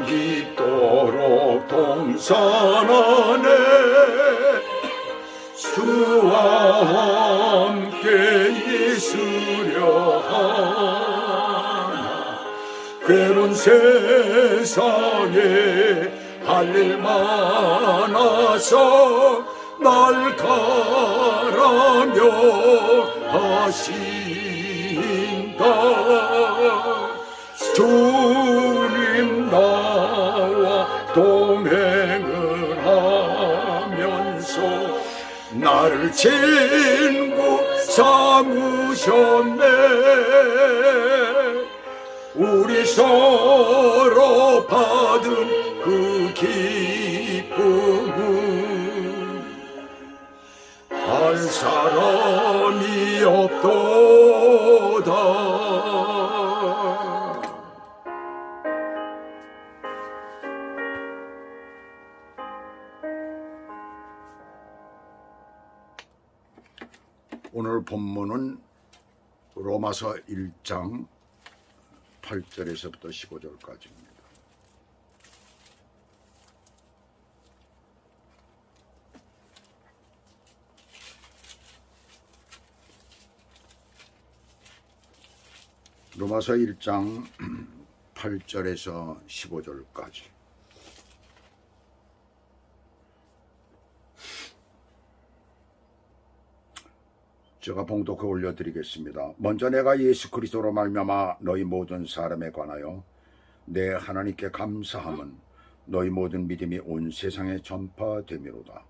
깊도록 동산 안에 주와 함께 있으려 하나. 괴로운 세상에 할 일 많아서 날 가라며 하신다. 주님 나와 동행을 하면서 나를 친구 삼으셨네. 우리 서로 받은 그 기쁨은 할 사람이 없도다. 오늘 본문은 로마서 1장 8절에서부터 15절까지입니다. 로마서 1장 8절에서 15절까지. 제가 봉독해 올려드리겠습니다. 먼저 내가 예수 그리스도로 말미암아 너희 모든 사람에 관하여 내 하나님께 감사함은 너희 모든 믿음이 온 세상에 전파되미로다.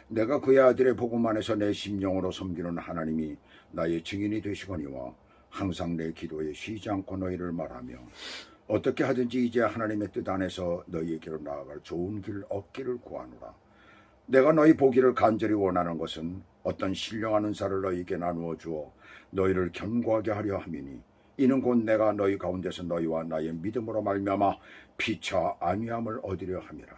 내가 그의 아들의 복음 안에서 내 심령으로 섬기는 하나님이 나의 증인이 되시거니와 항상 내 기도에 쉬지 않고 너희를 말하며 어떻게 하든지 이제 하나님의 뜻 안에서 너희에게로 나아갈 좋은 길 얻기를 구하노라. 내가 너희 보기를 간절히 원하는 것은 어떤 신령한 은사를 너희에게 나누어 주어 너희를 견고하게 하려 함이니 이는 곧 내가 너희 가운데서 너희와 나의 믿음으로 말미암아 피차 안위함을 얻으려 함이라.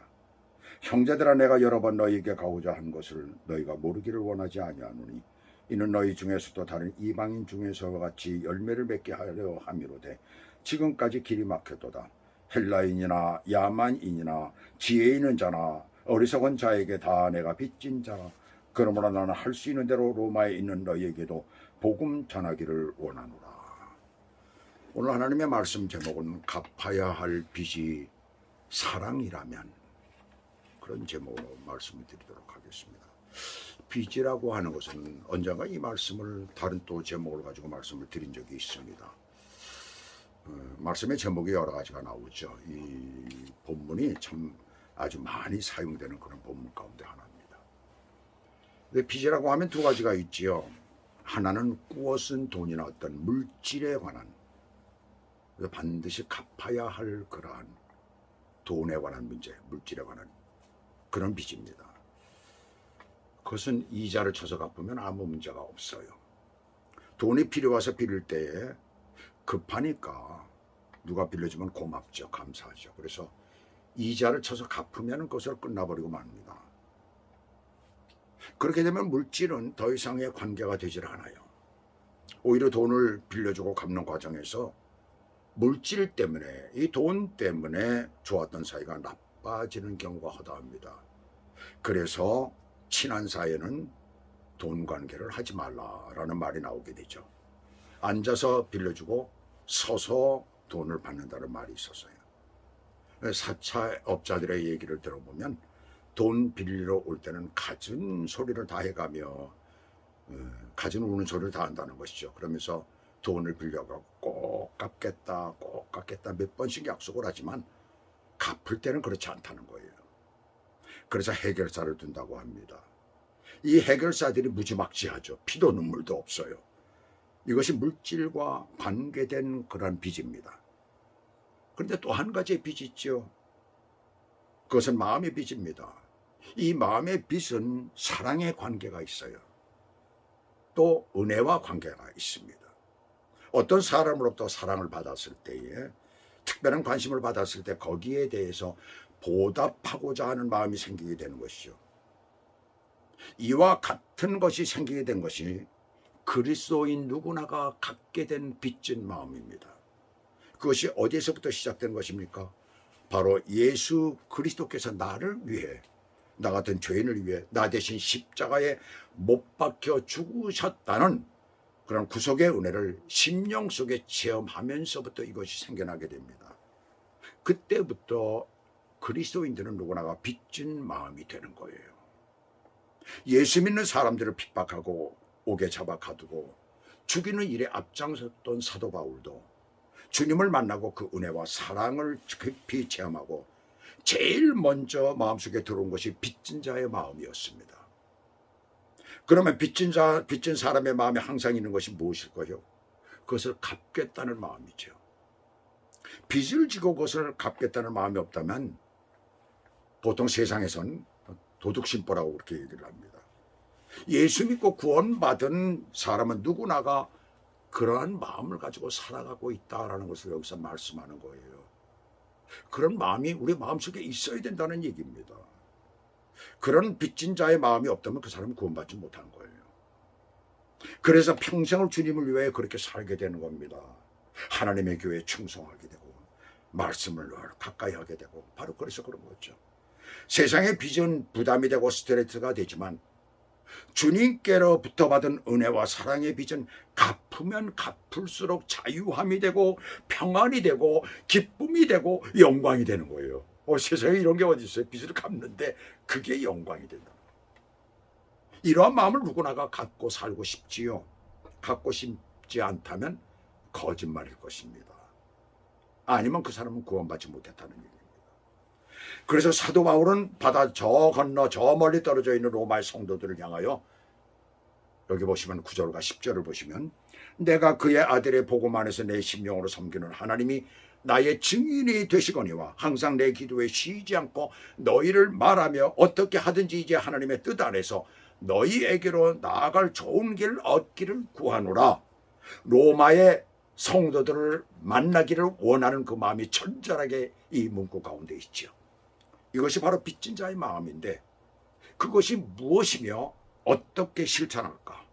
형제들아, 내가 여러 번 너희에게 가고자 한 것을 너희가 모르기를 원하지 아니하노니 이는 너희 중에서도 다른 이방인 중에서와 같이 열매를 맺게 하려 함이로되 지금까지 길이 막혔도다. 헬라인이나 야만인이나 지혜 있는 자나 어리석은 자에게 다 내가 빚진 자라. 그러므로 나는 할 수 있는 대로 로마에 있는 너희에게도 복음 전하기를 원하노라. 오늘 하나님의 말씀 제목은 갚아야 할 빚이 사랑이라면, 그런 제목으로 말씀을 드리도록 하겠습니다. 빚이라고 하는 것은 언젠가 이 말씀을 다른 또 제목을 가지고 말씀을 드린 적이 있습니다. 말씀의 제목이 여러 가지가 나오죠. 이 본문이 참 아주 많이 사용되는 그런 본문 가운데 하나입니다. 근데 빚이라고 하면 두 가지가 있지요. 하나는 꾸어 쓴 돈이나 어떤 물질에 관한, 반드시 갚아야 할 그러한 돈에 관한 문제, 물질에 관한 그런 빚입니다. 그것은 이자를 쳐서 갚으면 아무 문제가 없어요. 돈이 필요해서 빌릴 때에 급하니까 누가 빌려주면 고맙죠. 감사하죠. 그래서 이자를 쳐서 갚으면 그것을 끝나버리고 맙니다. 그렇게 되면 물질은 더 이상의 관계가 되질 않아요. 오히려 돈을 빌려주고 갚는 과정에서 물질 때문에, 이 돈 때문에 좋았던 사이가 나빠지는 경우가 허다합니다. 그래서 친한 사이에는 돈 관계를 하지 말라라는 말이 나오게 되죠. 앉아서 빌려주고 서서 돈을 받는다는 말이 있었어요. 사차업자들의 얘기를 들어보면 돈 빌리러 올 때는 갖은 소리를 다 해가며 갖은 우는 소리를 다 한다는 것이죠. 그러면서 돈을 빌려가고 꼭 갚겠다 몇 번씩 약속을 하지만 갚을 때는 그렇지 않다는 거예요. 그래서 해결사를 둔다고 합니다. 이 해결사들이 무지막지하죠. 피도 눈물도 없어요. 이것이 물질과 관계된 그런 빚입니다. 그런데 또 한 가지의 빚이 있죠. 그것은 마음의 빚입니다. 이 마음의 빚은 사랑의 관계가 있어요. 또 은혜와 관계가 있습니다. 어떤 사람으로부터 사랑을 받았을 때에, 특별한 관심을 받았을 때 거기에 대해서 보답하고자 하는 마음이 생기게 되는 것이죠. 이와 같은 것이 생기게 된 것이 그리스도인 누구나가 갖게 된 빚진 마음입니다. 그것이 어디에서부터 시작된 것입니까? 바로 예수 그리스도께서 나를 위해, 나 같은 죄인을 위해 나 대신 십자가에 못 박혀 죽으셨다는 그런 구속의 은혜를 심령 속에 체험하면서부터 이것이 생겨나게 됩니다. 그때부터 그리스도인들은 누구나가 빚진 마음이 되는 거예요. 예수 믿는 사람들을 핍박하고 옥에 잡아 가두고 죽이는 일에 앞장섰던 사도 바울도 주님을 만나고 그 은혜와 사랑을 깊이 체험하고 제일 먼저 마음속에 들어온 것이 빚진 자의 마음이었습니다. 그러면 빚진 사람의 마음에 항상 있는 것이 무엇일까요? 그것을 갚겠다는 마음이죠. 빚을 지고 그것을 갚겠다는 마음이 없다면 보통 세상에선 도둑심보라고 그렇게 얘기를 합니다. 예수 믿고 구원받은 사람은 누구나가 그러한 마음을 가지고 살아가고 있다라는 것을 여기서 말씀하는 거예요. 그런 마음이 우리 마음속에 있어야 된다는 얘기입니다. 그런 빚진 자의 마음이 없다면 그 사람은 구원받지 못한 거예요. 그래서 평생을 주님을 위해 그렇게 살게 되는 겁니다. 하나님의 교회에 충성하게 되고 말씀을 가까이 하게 되고, 바로 그래서 그런 거죠. 세상의 빚은 부담이 되고 스트레스가 되지만 주님께로부터 받은 은혜와 사랑의 빚은 갚으면 갚을수록 자유함이 되고 평안이 되고 기쁨이 되고 영광이 되는 거예요. 세상에 이런 게 어디 있어요? 빚을 갚는데 그게 영광이 된다. 이러한 마음을 누구나가 갖고 살고 싶지요. 갖고 싶지 않다면 거짓말일 것입니다. 아니면 그 사람은 구원받지 못했다는 얘기입니다. 그래서 사도 바울은 바다 저 건너 저 멀리 떨어져 있는 로마의 성도들을 향하여, 여기 보시면 9절과 10절을 보시면, 내가 그의 아들의 복음 안에서 내 심령으로 섬기는 하나님이 나의 증인이 되시거니와 항상 내 기도에 쉬지 않고 너희를 말하며 어떻게 하든지 이제 하나님의 뜻 안에서 너희에게로 나아갈 좋은 길 얻기를 구하노라. 로마의 성도들을 만나기를 원하는 그 마음이 절절하게 이 문구 가운데 있죠. 이것이 바로 빚진 자의 마음인데, 그것이 무엇이며 어떻게 실천할까?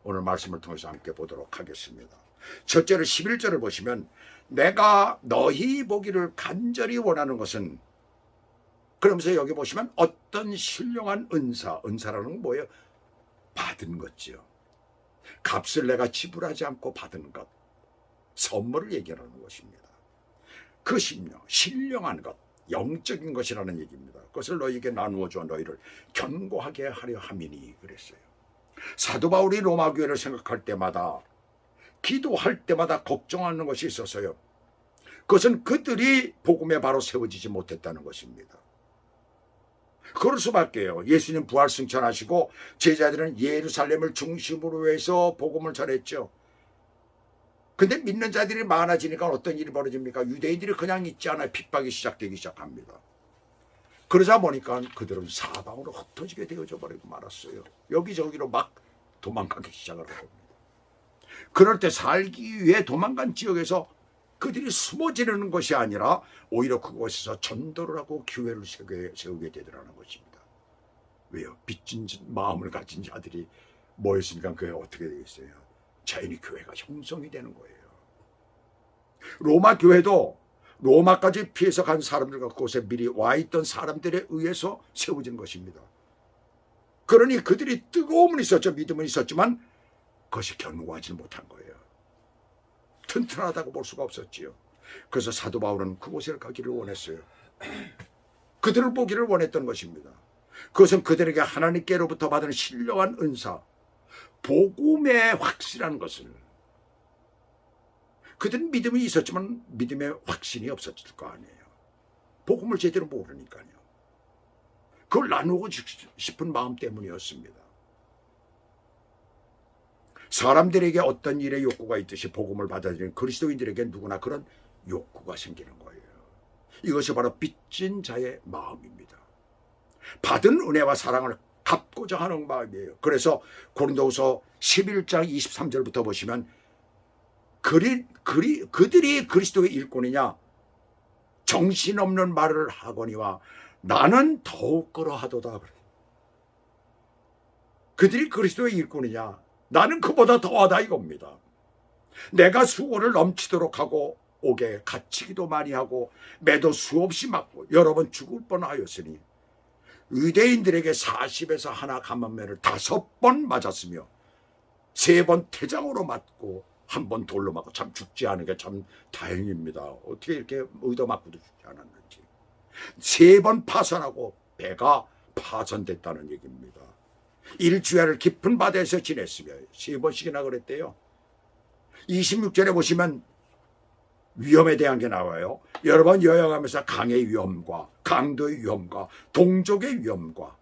오늘 말씀을 통해서 함께 보도록 하겠습니다. 첫째로 11절을 보시면, 내가 너희 보기를 간절히 원하는 것은, 그러면서 여기 보시면 어떤 신령한 은사라는 건 뭐예요? 받은 것지요. 값을 내가 지불하지 않고 받은 것, 선물을 얘기하는 것입니다. 그 심령, 신령한 것, 영적인 것이라는 얘기입니다. 그것을 너희에게 나누어 줘 너희를 견고하게 하려 함이니 그랬어요. 사도 바울이 로마 교회를 생각할 때마다, 기도할 때마다 걱정하는 것이 있었어요. 그것은 그들이 복음에 바로 세워지지 못했다는 것입니다. 그럴 수밖에요. 예수님 부활 승천하시고 제자들은 예루살렘을 중심으로 해서 복음을 전했죠. 근데 믿는 자들이 많아지니까 어떤 일이 벌어집니까? 유대인들이 그냥 있지 않아요. 핍박이 시작되기 시작합니다. 그러자 보니까 그들은 사방으로 흩어지게 되어져 버리고 말았어요. 여기저기로 막 도망가기 시작을 합니다. 그럴 때 살기 위해 도망간 지역에서 그들이 숨어 지르는 것이 아니라 오히려 그곳에서 전도를 하고 교회를 세우게 되더라는 것입니다. 왜요? 빚진 마음을 가진 자들이 모였으니까 그게 어떻게 되겠어요? 자연히 교회가 형성이 되는 거예요. 로마 교회도 로마까지 피해서 간 사람들과 그곳에 미리 와 있던 사람들에 의해서 세워진 것입니다. 그러니 그들이 뜨거움은 있었죠. 믿음은 있었지만 그것이 견고하지 못한 거예요. 튼튼하다고 볼 수가 없었지요. 그래서 사도 바울은 그곳에 가기를 원했어요. 그들을 보기를 원했던 것입니다. 그것은 그들에게 하나님께로부터 받은 신령한 은사, 복음의 확실한 것을, 그들은 믿음이 있었지만 믿음의 확신이 없었을 거 아니에요. 복음을 제대로 모르니까요. 그걸 나누고 싶은 마음 때문이었습니다. 사람들에게 어떤 일의 욕구가 있듯이 복음을 받아들이는 그리스도인들에게 누구나 그런 욕구가 생기는 거예요. 이것이 바로 빚진 자의 마음입니다. 받은 은혜와 사랑을 갚고자 하는 마음이에요. 그래서 고린도후서 11장 23절부터 보시면 그들이 그리스도의 일꾼이냐 정신없는 말을 하거니와 나는 더욱 그러하도다. 그들이 그리스도의 일꾼이냐 나는 그보다 더하다 이겁니다. 내가 수고를 넘치도록 하고 옥에 갇히기도 많이 하고 매도 수없이 맞고 여러 번 죽을 뻔하였으니 의대인들에게 40에서 하나 감한매를 5번 맞았으며 3번 태장으로 맞고 1번 돌로 맞고 참 죽지 않은 게 참 다행입니다. 어떻게 이렇게 의도 맞고도 죽지 않았는지. 3번 파선하고 배가 파선됐다는 얘기입니다. 일주일을 깊은 바다에서 지냈으며 3번씩이나 그랬대요. 26절에 보시면 위험에 대한 게 나와요. 여러 번 여행하면서 강의 위험과 강도의 위험과 동족의 위험과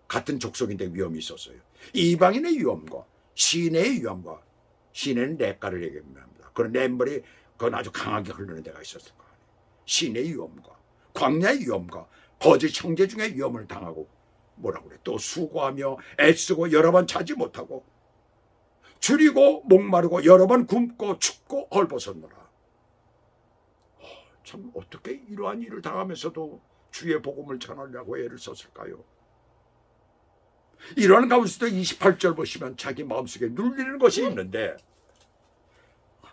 같은 족속인데 위험이 있었어요. 이방인의 위험과 시내의 위험과 시내는 냇가를 얘기합니다. 그런 냇물이 그건 아주 강하게 흐르는 데가 있었을 거 아니에요. 시내의 위험과 광야의 위험과 거짓 형제 중에 위험을 당하고 뭐라고 그래 또 수고하며 애쓰고 여러 번 자지 못하고 줄이고 목마르고 여러 번 굶고 춥고 헐벗었노라. 참 어떻게 이러한 일을 당하면서도 주의 복음을 전하려고 애를 썼을까요? 이러한 가운데서도 28절 보시면 자기 마음속에 눌리는 것이 있는데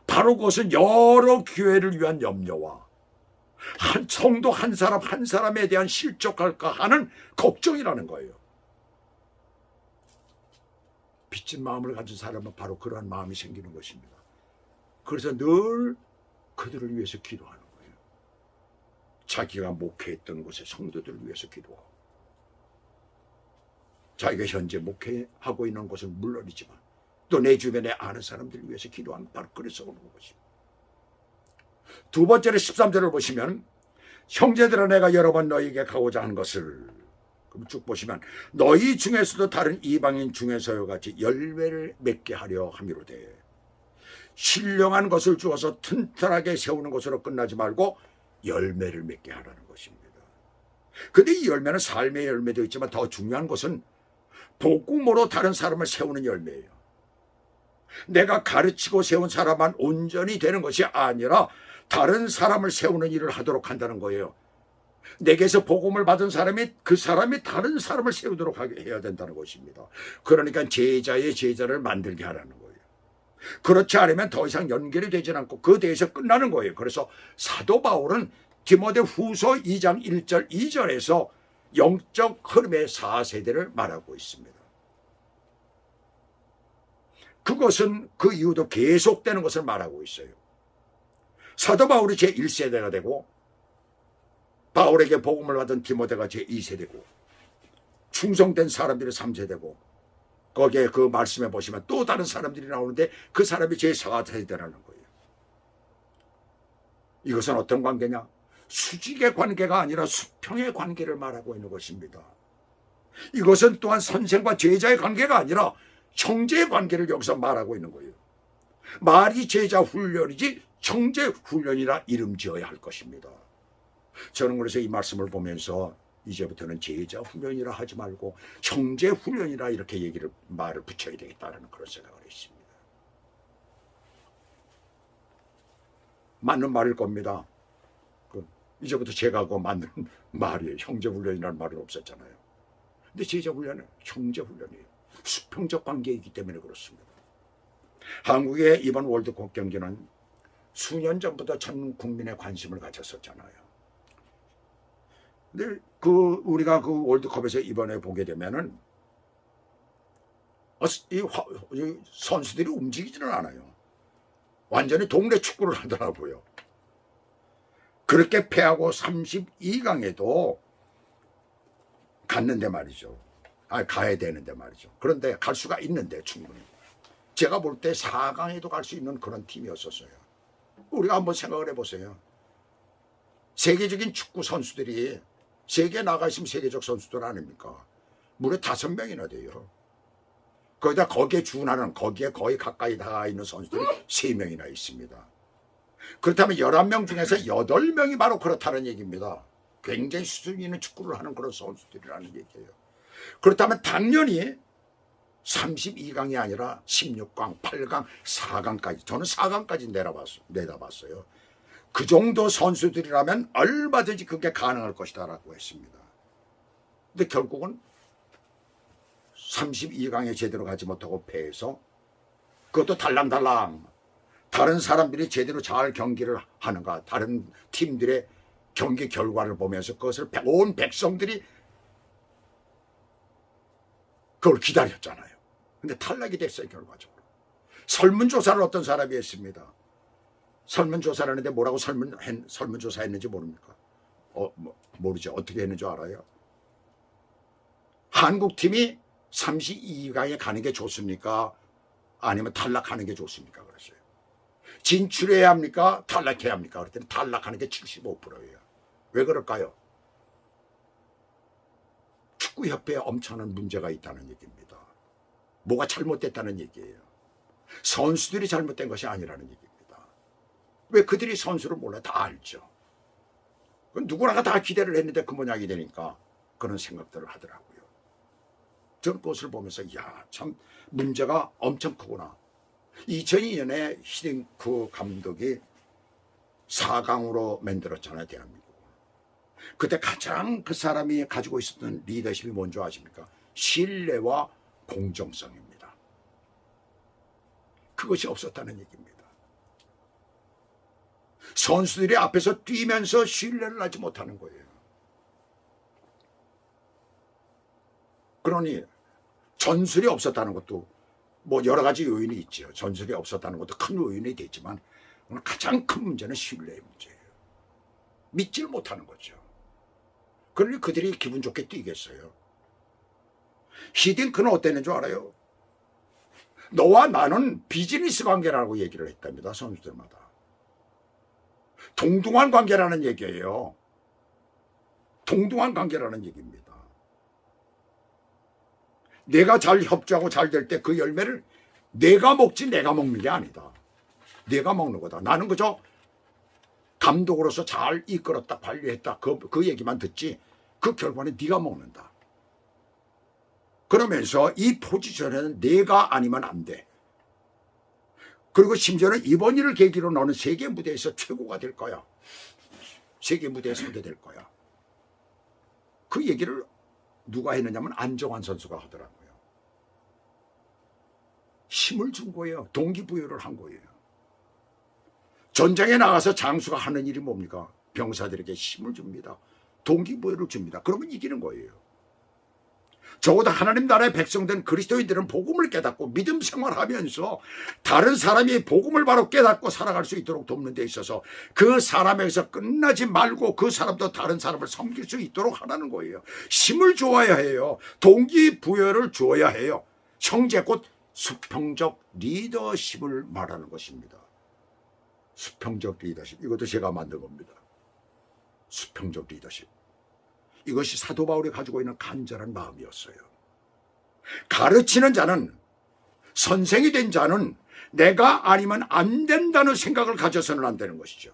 바로 그것은 여러 교회를 위한 염려와 한 성도 한 사람 한 사람에 대한 실족할까 하는 걱정이라는 거예요. 빚진 마음을 가진 사람은 바로 그러한 마음이 생기는 것입니다. 그래서 늘 그들을 위해서 기도하는 거예요. 자기가 목회했던 곳의 성도들을 위해서 기도하고 자기가 현재 목회하고 있는 곳은 물론이지만 또 내 주변에 아는 사람들을 위해서 기도하는 바로 그래서 오는 것입니다. 두 번째로 13절을 보시면 형제들아 내가 여러 번 너희에게 가고자 하는 것을 쭉 보시면 너희 중에서도 다른 이방인 중에서와 같이 열매를 맺게 하려 함이로되 신령한 것을 주어서 튼튼하게 세우는 것으로 끝나지 말고 열매를 맺게 하라는 것입니다. 근데 이 열매는 삶의 열매도 있지만 더 중요한 것은 복음으로 다른 사람을 세우는 열매예요. 내가 가르치고 세운 사람만 온전히 되는 것이 아니라 다른 사람을 세우는 일을 하도록 한다는 거예요. 내게서 복음을 받은 사람이 그 사람이 다른 사람을 세우도록 해야 된다는 것입니다. 그러니까 제자의 제자를 만들게 하라는 거예요. 그렇지 않으면 더 이상 연결이 되지 않고 그 대에서 끝나는 거예요. 그래서 사도 바울은 디모데 후서 2장 1절 2절에서 영적 흐름의 4세대를 말하고 있습니다. 그것은 그 이후도 계속되는 것을 말하고 있어요. 사도 바울이 제1세대가 되고 바울에게 복음을 받은 디모데가 제2세대고 충성된 사람들이 3세대고 거기에 그 말씀에 보시면 또 다른 사람들이 나오는데 그 사람이 제4세대라는 거예요. 이것은 어떤 관계냐? 수직의 관계가 아니라 수평의 관계를 말하고 있는 것입니다. 이것은 또한 선생과 제자의 관계가 아니라 형제의 관계를 여기서 말하고 있는 거예요. 말이 제자 훈련이지 형제 훈련이라 이름 지어야 할 것입니다. 저는 그래서 이 말씀을 보면서 이제부터는 제자 훈련이라 하지 말고 형제 훈련이라 이렇게 말을 붙여야 되겠다는 그런 생각을 했습니다. 맞는 말일 겁니다. 이제부터 제가 그 맞는 말이에요. 형제 훈련이라는 말은 없었잖아요. 근데 제자 훈련은 형제 훈련이에요. 수평적 관계이기 때문에 그렇습니다. 한국의 이번 월드컵 경기는 수년 전부터 전 국민의 관심을 가졌었잖아요. 근데 우리가 그 월드컵에서 이번에 보게 되면은 이 선수들이 움직이지는 않아요. 완전히 동네 축구를 하더라고요. 그렇게 패하고 32강에도 갔는데 말이죠. 가야 되는데 말이죠. 그런데 갈 수가 있는데 충분히. 제가 볼 때 4강에도 갈 수 있는 그런 팀이었었어요. 우리가 한번 생각을 해보세요. 세계적인 축구 선수들이 세계에 나가 있으면 세계적 선수들 아닙니까? 무려 5명이나 돼요. 거기다 거기에 준하는 거기에 거의 가까이 다가 있는 선수들이 3명이나 있습니다. 그렇다면 11명 중에서 8명이 바로 그렇다는 얘기입니다. 굉장히 수준 있는 축구를 하는 그런 선수들이라는 얘기예요. 그렇다면 당연히 32강이 아니라 16강, 8강, 4강까지 저는 4강까지 내다봤어요. 그 정도 선수들이라면 얼마든지 그게 가능할 것이다라고 했습니다. 근데 결국은 32강에 제대로 가지 못하고 패해서 그것도 달랑달랑 다른 사람들이 제대로 잘 경기를 하는가, 다른 팀들의 경기 결과를 보면서 그것을 온 백성들이 그걸 기다렸잖아요. 근데 탈락이 됐어요, 결과적으로. 설문조사를 어떤 사람이 했습니다. 설문조사를 했는데 뭐라고 설문조사 했는지 모릅니까? 모르죠. 어떻게 했는지 알아요? 한국팀이 32강에 가는 게 좋습니까? 아니면 탈락하는 게 좋습니까? 그랬어요. 진출해야 합니까? 탈락해야 합니까? 그랬더니 탈락하는 게 75%예요. 왜 그럴까요? 축구협회에 엄청난 문제가 있다는 얘기입니다. 뭐가 잘못됐다는 얘기예요. 선수들이 잘못된 것이 아니라는 얘기입니다. 왜 그들이 선수를 몰라? 다 알죠. 누구나가 다 기대를 했는데 그 모양이 되니까 그런 생각들을 하더라고요. 저는 그것을 보면서 참 문제가 엄청 크구나. 2002년에 히딩크 감독이 4강으로 만들었잖아요, 대한민국. 그때 가장 그 사람이 가지고 있었던 리더십이 뭔지 아십니까? 신뢰와 공정성입니다. 그것이 없었다는 얘기입니다. 선수들이 앞에서 뛰면서 신뢰를 하지 못하는 거예요. 그러니 전술이 없었다는 것도 뭐 여러 가지 요인이 있죠. 전술이 없었다는 것도 큰 요인이 되지만 가장 큰 문제는 신뢰의 문제예요. 믿지를 못하는 거죠. 그러니 그들이 기분 좋게 뛰겠어요. 히딩크는 어땠는 줄 알아요? 너와 나는 비즈니스 관계라고 얘기를 했답니다. 선수들마다. 동등한 관계라는 얘기예요. 동등한 관계라는 얘기입니다. 내가 잘 협조하고 잘 될 때 그 열매를 내가 먹지 내가 먹는 게 아니다. 내가 먹는 거다. 나는 그저 감독으로서 잘 이끌었다, 관리했다. 그 얘기만 듣지 그 결과는 네가 먹는다. 그러면서 이 포지션에는 내가 아니면 안 돼. 그리고 심지어는 이번 일을 계기로 너는 세계 무대에서 최고가 될 거야. 세계 무대에 서게 될 거야. 그 얘기를 누가 했느냐면 안정환 선수가 하더라고요. 힘을 준 거예요. 동기부여를 한 거예요. 전장에 나가서 장수가 하는 일이 뭡니까? 병사들에게 힘을 줍니다. 동기부여를 줍니다. 그러면 이기는 거예요. 적어도 하나님 나라의 백성된 그리스도인들은 복음을 깨닫고 믿음 생활하면서 다른 사람이 복음을 바로 깨닫고 살아갈 수 있도록 돕는 데 있어서 그 사람에게서 끝나지 말고 그 사람도 다른 사람을 섬길 수 있도록 하라는 거예요. 힘을 줘야 해요. 동기부여를 줘야 해요. 형제 곧 수평적 리더십을 말하는 것입니다. 수평적 리더십. 이것도 제가 만든 겁니다. 수평적 리더십. 이것이 사도 바울이 가지고 있는 간절한 마음이었어요. 가르치는 자는, 선생이 된 자는 내가 아니면 안 된다는 생각을 가져서는 안 되는 것이죠.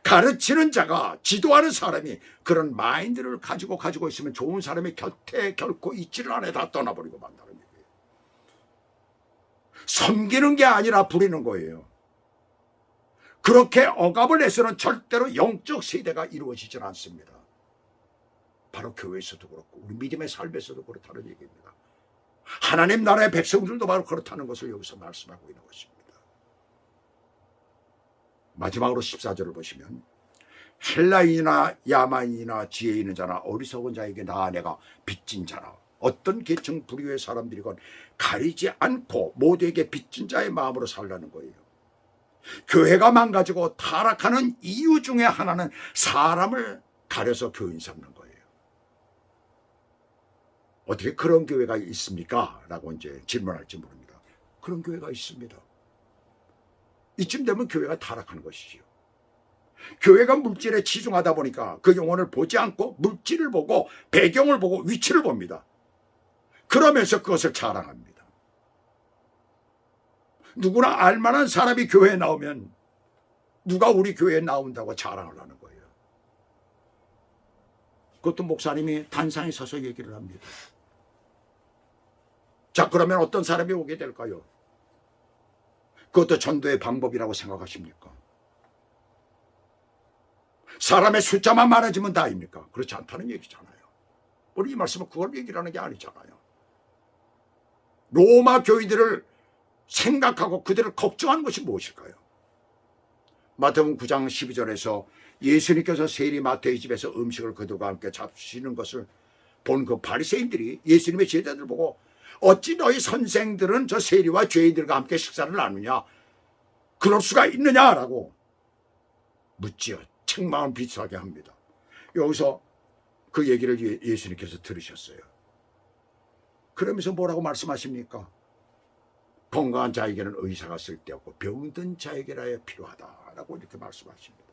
가르치는 자가, 지도하는 사람이 그런 마인드를 가지고 있으면 좋은 사람이 곁에 결코 있지를 않아. 다 떠나버리고 만다는 얘기예요. 섬기는 게 아니라 부리는 거예요. 그렇게 억압을 해서는 절대로 영적 세대가 이루어지질 않습니다. 바로 교회에서도 그렇고 우리 믿음의 삶에서도 그렇다는 얘기입니다. 하나님 나라의 백성들도 바로 그렇다는 것을 여기서 말씀하고 있는 것입니다. 마지막으로 14절을 보시면 헬라인이나 야만인이나 지혜 있는 자나 어리석은 자에게 나 내가 빚진 자나 어떤 계층 부류의 사람들이건 가리지 않고 모두에게 빚진 자의 마음으로 살라는 거예요. 교회가 망가지고 타락하는 이유 중에 하나는 사람을 가려서 교인 삼는 거예요. 어떻게 그런 교회가 있습니까? 라고 이제 질문할지 모릅니다. 그런 교회가 있습니다. 이쯤 되면 교회가 타락하는 것이지요. 교회가 물질에 치중하다 보니까 그 영혼을 보지 않고 물질을 보고 배경을 보고 위치를 봅니다. 그러면서 그것을 자랑합니다. 누구나 알만한 사람이 교회에 나오면 누가 우리 교회에 나온다고 자랑을 하는 거예요. 그것도 목사님이 단상에 서서 얘기를 합니다. 자, 그러면 어떤 사람이 오게 될까요? 그것도 전도의 방법이라고 생각하십니까? 사람의 숫자만 많아지면 다입니까? 그렇지 않다는 얘기잖아요. 우리 이 말씀은 그걸 얘기를 하는 게 아니잖아요. 로마 교인들을 생각하고 그들을 걱정하는 것이 무엇일까요? 마태복음 9장 12절에서 예수님께서 세리 마태의 집에서 음식을 그들과 함께 잡수시는 것을 본 그 바리새인들이 예수님의 제자들 보고 어찌 너희 선생들은 저 세리와 죄인들과 함께 식사를 나누냐, 그럴 수가 있느냐라고 묻지요. 책망을 비슷하게 합니다. 여기서 그 얘기를 예수님께서 들으셨어요. 그러면서 뭐라고 말씀하십니까? 건강한 자에게는 의사가 쓸데없고 병든 자에게라야 필요하다라고 이렇게 말씀하십니다.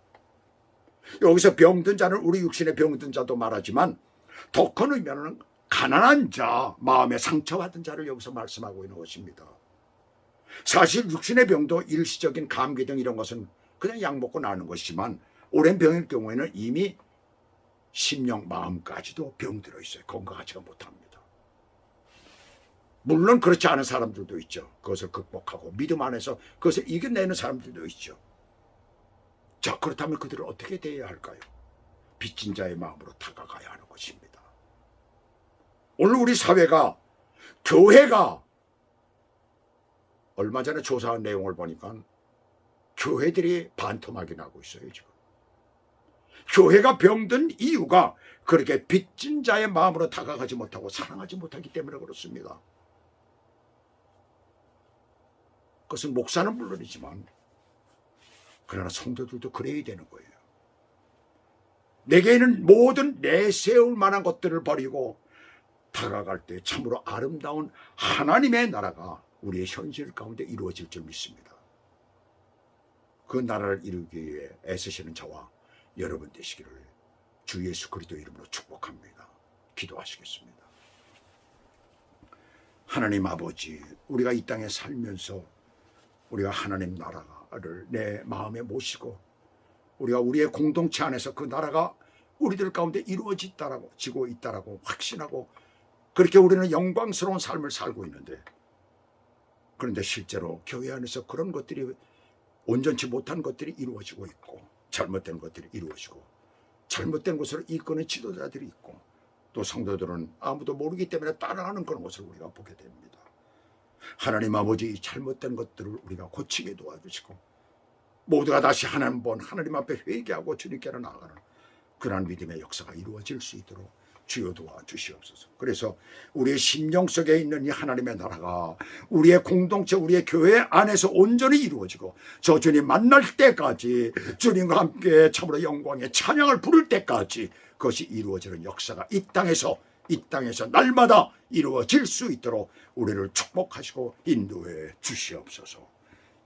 여기서 병든 자는 우리 육신의 병든 자도 말하지만 더 큰 의미는 가난한 자, 마음에 상처받은 자를 여기서 말씀하고 있는 것입니다. 사실 육신의 병도 일시적인 감기 등 이런 것은 그냥 약 먹고 나는 것이지만 오랜 병일 경우에는 이미 심령, 마음까지도 병들어 있어요. 건강하지가 못합니다. 물론 그렇지 않은 사람들도 있죠. 그것을 극복하고 믿음 안에서 그것을 이겨내는 사람들도 있죠. 자, 그렇다면 그들을 어떻게 대해야 할까요? 빚진 자의 마음으로 다가가야 하는 것입니다. 오늘 우리 사회가, 교회가, 얼마 전에 조사한 내용을 보니까 교회들이 반토막이 나고 있어요. 지금 교회가 병든 이유가 그렇게 빚진 자의 마음으로 다가가지 못하고 사랑하지 못하기 때문에 그렇습니다. 그것은 목사는 물론이지만 그러나 성도들도 그래야 되는 거예요. 내게 있는 모든 내세울 만한 것들을 버리고 다가갈 때 참으로 아름다운 하나님의 나라가 우리의 현실 가운데 이루어질 줄 믿습니다. 그 나라를 이루기 위해 애쓰시는 저와 여러분 되시기를 주 예수 그리스도 이름으로 축복합니다. 기도하시겠습니다. 하나님 아버지, 우리가 이 땅에 살면서 우리가 하나님 나라를 내 마음에 모시고 우리가 우리의 공동체 안에서 그 나라가 우리들 가운데 이루어지고 있다라고 확신하고 그렇게 우리는 영광스러운 삶을 살고 있는데, 그런데 실제로 교회 안에서 그런 것들이 온전치 못한 것들이 이루어지고 있고 잘못된 것들이 이루어지고 잘못된 것으로 이끄는 지도자들이 있고 또 성도들은 아무도 모르기 때문에 따라가는 그런 것을 우리가 보게 됩니다. 하나님 아버지, 이 잘못된 것들을 우리가 고치게 도와주시고 모두가 다시 하나님 앞에 회개하고 주님께로 나아가는 그러한 믿음의 역사가 이루어질 수 있도록 주여 도와주시옵소서. 그래서 우리의 심령 속에 있는 이 하나님의 나라가 우리의 공동체, 우리의 교회 안에서 온전히 이루어지고 저 주님 만날 때까지, 주님과 함께 참으로 영광의 찬양을 부를 때까지 그것이 이루어지는 역사가 이 땅에서 날마다 이루어질 수 있도록 우리를 축복하시고 인도해 주시옵소서.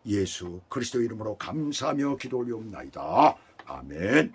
예수 그리스도 이름으로 감사하며 기도 올리옵나이다. 아멘.